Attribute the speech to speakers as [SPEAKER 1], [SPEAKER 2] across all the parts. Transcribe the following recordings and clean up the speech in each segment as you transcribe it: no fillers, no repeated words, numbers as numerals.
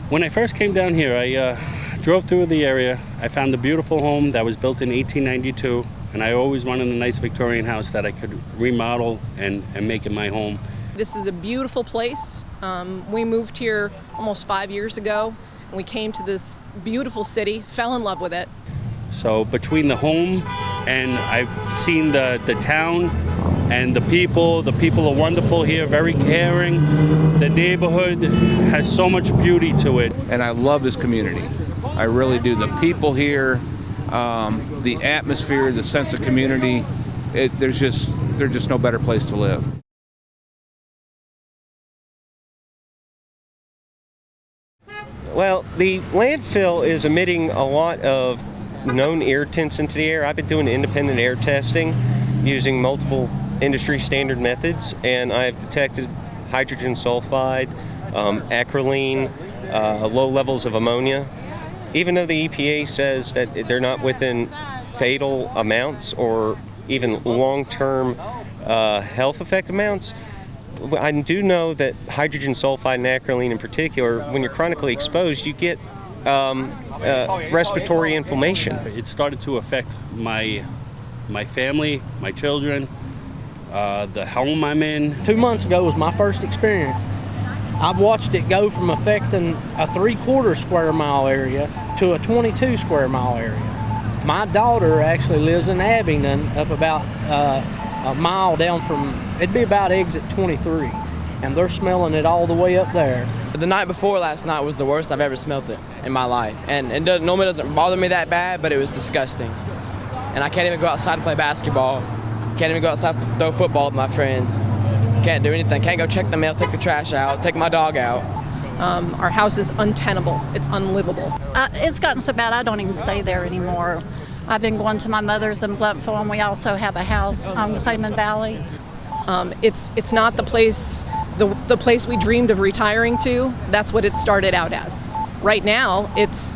[SPEAKER 1] When I first came down here, I drove through the area. I found a beautiful home that was built in 1892, and I always wanted a nice Victorian house that I could remodel and make it my home.
[SPEAKER 2] This is a beautiful place. We moved here almost 5 years ago, and we came to this beautiful city, fell in love with it.
[SPEAKER 1] So between the home and I've seen the town and the people are wonderful here, very caring. The neighborhood has so much beauty to it.
[SPEAKER 3] And I love this community. I really do. The people here, the atmosphere, the sense of community, there's just no better place to live.
[SPEAKER 4] Well, the landfill is emitting a lot of known irritants into the air. I've been doing independent air testing using multiple industry standard methods, and I've detected hydrogen sulfide, acrolein, low levels of ammonia. Even though the EPA says that they're not within fatal amounts or even long-term health effect amounts, I do know that hydrogen sulfide and acrolein in particular, when you're chronically exposed, you get respiratory inflammation.
[SPEAKER 1] It started to affect my family, my children, the home I'm in.
[SPEAKER 5] 2 months ago was my first experience. I've watched it go from affecting a 3/4 square mile area to a 22 square mile area. My daughter actually lives in Abingdon, up about a mile down from, it'd be about exit 23, and they're smelling it all the way up there.
[SPEAKER 6] The night before last night was the worst I've ever smelt it in my life, and it normally doesn't bother me that bad, but it was disgusting. And I can't even go outside to play basketball. Can't even go outside to throw football with my friends. Can't do anything. Can't go check the mail, take the trash out, take my dog out.
[SPEAKER 2] Our house is untenable. It's unlivable.
[SPEAKER 7] It's gotten so bad I don't even stay there anymore. I've been going to my mother's in Bluntful, and we also have a house on Clayman Valley.
[SPEAKER 2] It's not the place we dreamed of retiring to. That's what it started out as. Right now,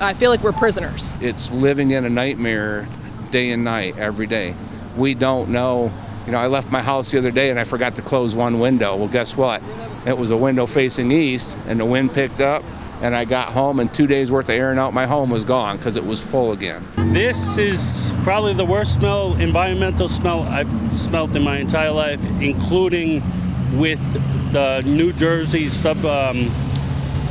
[SPEAKER 2] I feel like we're prisoners.
[SPEAKER 3] It's living in a nightmare day and night, every day. We don't know. I left my house the other day and I forgot to close one window. Well, guess what? It was a window facing east, and the wind picked up, and I got home, and 2 days worth of airing out my home was gone because it was full again.
[SPEAKER 1] This is probably the worst environmental smell I've smelt in my entire life, including with the New Jersey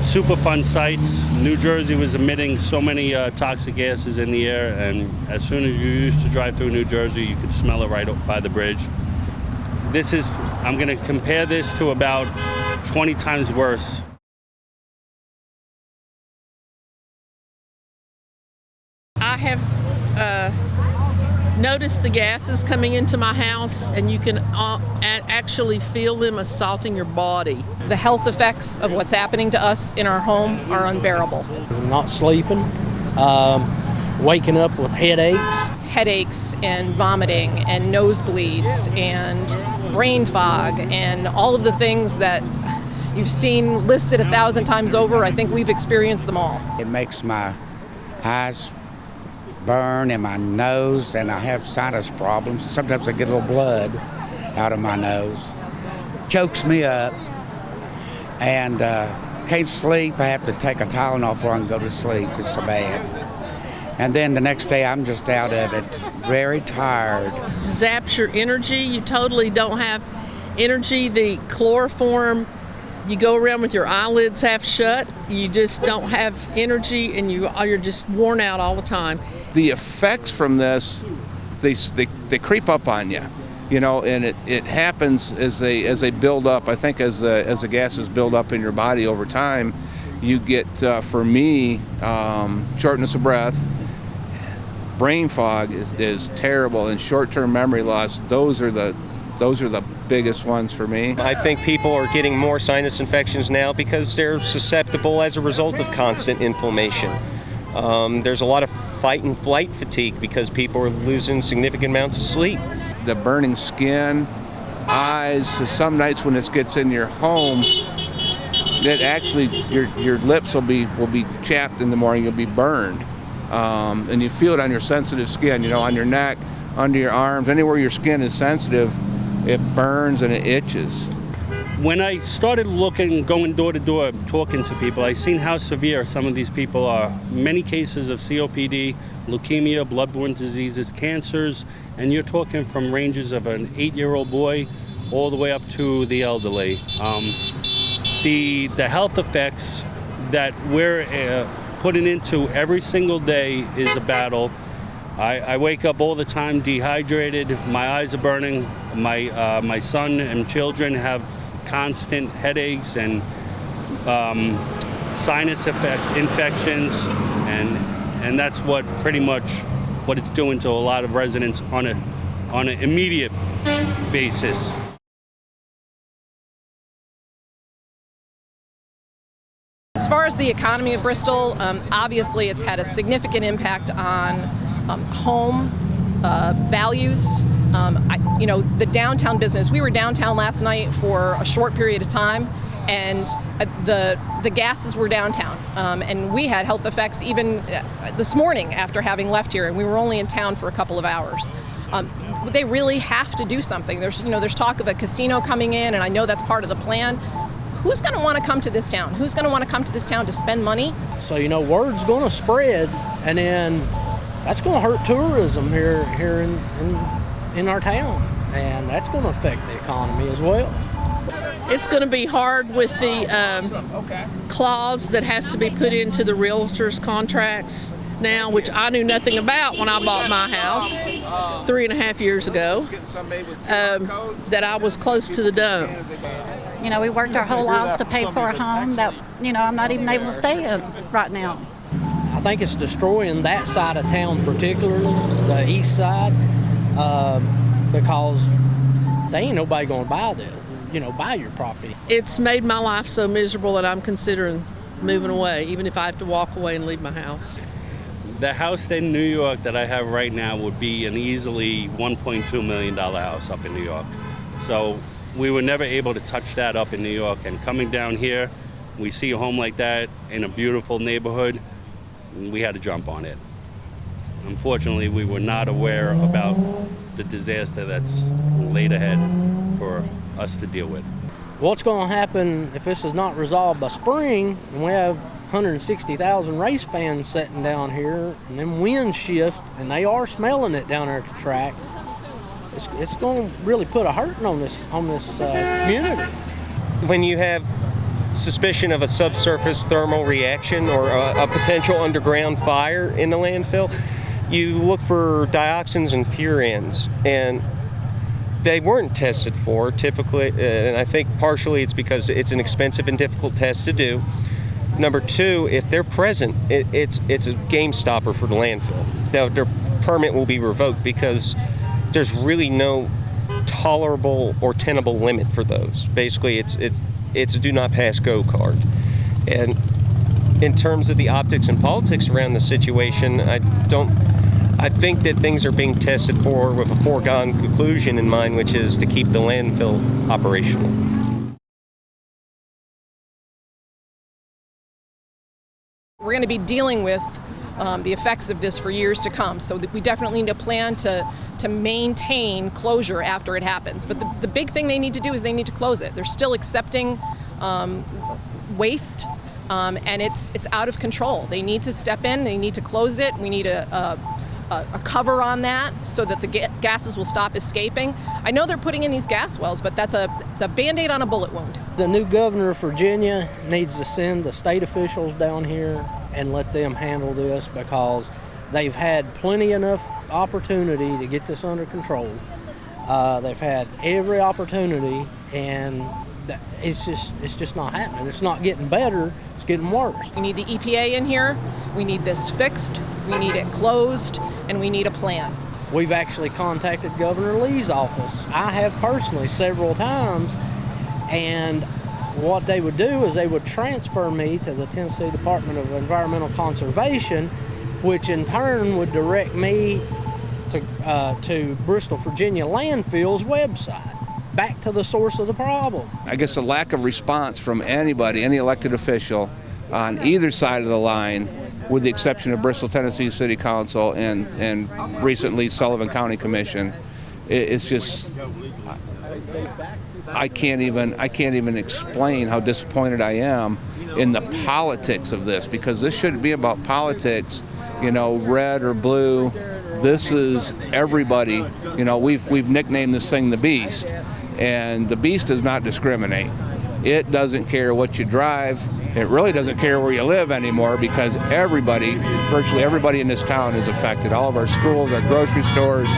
[SPEAKER 1] Superfund sites. New Jersey was emitting so many toxic gases in the air, and as soon as you used to drive through New Jersey, you could smell it right up by the bridge. I'm going to compare this to about 20 times worse.
[SPEAKER 8] I have noticed the gases coming into my house, and you can actually feel them assaulting your body.
[SPEAKER 2] The health effects of what's happening to us in our home are unbearable.
[SPEAKER 5] I'm not sleeping, waking up with
[SPEAKER 2] Headaches and vomiting and nosebleeds and brain fog and all of the things that you've seen listed 1,000 times over. I think we've experienced them all.
[SPEAKER 9] It makes my eyes burn in my nose, and I have sinus problems. Sometimes I get a little blood out of my nose. Chokes me up, and can't sleep. I have to take a Tylenol before I can go to sleep. It's so bad. And then the next day I'm just out of it, very tired.
[SPEAKER 8] Zaps your energy. You totally don't have energy. The chloroform, you go around with your eyelids half shut. You just don't have energy, and you're just worn out all the time.
[SPEAKER 3] The effects from this, they creep up on you, and it happens as they build up. I think as the gases build up in your body over time, you get, for me, shortness of breath. Brain fog is terrible, and short-term memory loss. Those are the biggest ones for me.
[SPEAKER 4] I think people are getting more sinus infections now because they're susceptible as a result of constant inflammation. There's a lot of fight and flight fatigue because people are losing significant amounts of sleep.
[SPEAKER 3] The burning skin, eyes. So some nights when this gets in your home, that actually your lips will be chapped in the morning. You'll be burned. And you feel it on your sensitive skin, on your neck, under your arms, anywhere your skin is sensitive, it burns and it itches.
[SPEAKER 1] When I started looking, going door to door, talking to people, I seen how severe some of these people are. Many cases of COPD, leukemia, bloodborne diseases, cancers, and you're talking from ranges of an 8-year-old boy all the way up to the elderly. The health effects that we're putting into every single day is a battle. I wake up all the time dehydrated. My eyes are burning. My son and children have constant headaches and sinus infections, and that's what pretty much what it's doing to a lot of residents on an immediate basis.
[SPEAKER 2] As far as the economy of Bristol, obviously it's had a significant impact on home values. The downtown business. We were downtown last night for a short period of time, and the gases were downtown, and we had health effects even this morning after having left here, and we were only in town for a couple of hours. They really have to do something. There's talk of a casino coming in, and I know that's part of the plan. Who's going to want to come to this town? Who's going to want to come to this town to spend money?
[SPEAKER 5] So word's going to spread, and then that's going to hurt tourism here in our town, and that's going to affect the economy as well.
[SPEAKER 8] It's going to be hard with the clause that has to be put into the realtors' contracts now, which I knew nothing about when I bought my house 3.5 years ago, that I was close to the dump.
[SPEAKER 7] We worked our whole lives to pay for a home that, I'm not even able to stay in right now.
[SPEAKER 5] I think it's destroying that side of town, particularly the east side, because they ain't nobody going to buy your property.
[SPEAKER 8] It's made my life so miserable that I'm considering moving away, even if I have to walk away and leave my house.
[SPEAKER 1] The house in New York that I have right now would be an easily $1.2 million house up in New York. So we were never able to touch that up in New York. And coming down here, we see a home like that in a beautiful neighborhood, and we had to jump on it. Unfortunately, we were not aware about the disaster that's laid ahead for us to deal with.
[SPEAKER 5] What's going to happen if this is not resolved by spring, and we have 160,000 race fans sitting down here, and then winds shift, and they are smelling it down there at the track? It's going to really put a hurting on this community.
[SPEAKER 4] When you have suspicion of a subsurface thermal reaction or a potential underground fire in the landfill, you look for dioxins and furans, and they weren't tested for typically, and I think partially it's because it's an expensive and difficult test to do. Number two, if they're present, it's a game stopper for the landfill. Their permit will be revoked because there's really no tolerable or tenable limit for those. Basically, it's a do not pass go card. And in terms of the optics and politics around the situation, I think that things are being tested for with a foregone conclusion in mind, which is to keep the landfill operational.
[SPEAKER 2] We're going to be dealing with the effects of this for years to come, so that we definitely need a plan to maintain closure after it happens. But the big thing they need to do is they need to close it. They're still accepting waste, and it's out of control. They need to step in. They need to close it. We need a cover on that so that the gases will stop escaping. I know they're putting in these gas wells, but it's a Band-Aid on a bullet wound.
[SPEAKER 5] The new governor of Virginia needs to send the state officials down here and let them handle this, because they've had plenty enough opportunity to get this under control. They've had every opportunity, and it's just not happening. It's not getting better, it's getting worse.
[SPEAKER 2] We need the EPA in here. We need this fixed. We need it closed, and we need a plan.
[SPEAKER 5] We've actually contacted Governor Lee's office. I have personally several times, and what they would do is they would transfer me to the Tennessee Department of Environmental Conservation, which in turn would direct me to Bristol, Virginia Landfill's website, back to the source of the problem.
[SPEAKER 3] I guess the lack of response from anybody, any elected official on either side of the line, with the exception of Bristol, Tennessee City Council and recently Sullivan County Commission, it's just, I can't even explain how disappointed I am in the politics of this, because this shouldn't be about politics, red or blue. This is everybody. We've nicknamed this thing the Beast, and the Beast does not discriminate. It doesn't care what you drive. It really doesn't care where you live anymore, because virtually everybody in this town is affected. All of our schools, our grocery stores.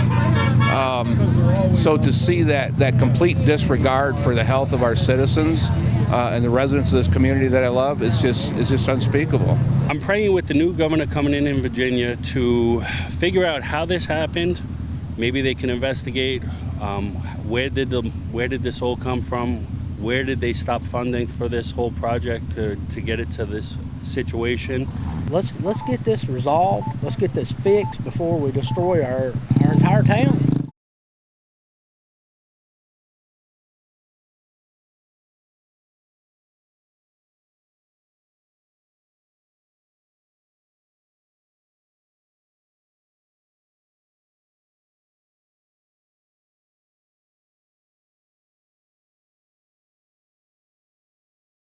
[SPEAKER 3] So to see that complete disregard for the health of our citizens and the residents of this community that I love is just unspeakable.
[SPEAKER 1] I'm praying with the new governor coming in Virginia to figure out how this happened. Maybe they can investigate where did this all come from? Where did they stop funding for this whole project to get it to this situation?
[SPEAKER 5] Let's get this resolved. Let's get this fixed before we destroy our entire town.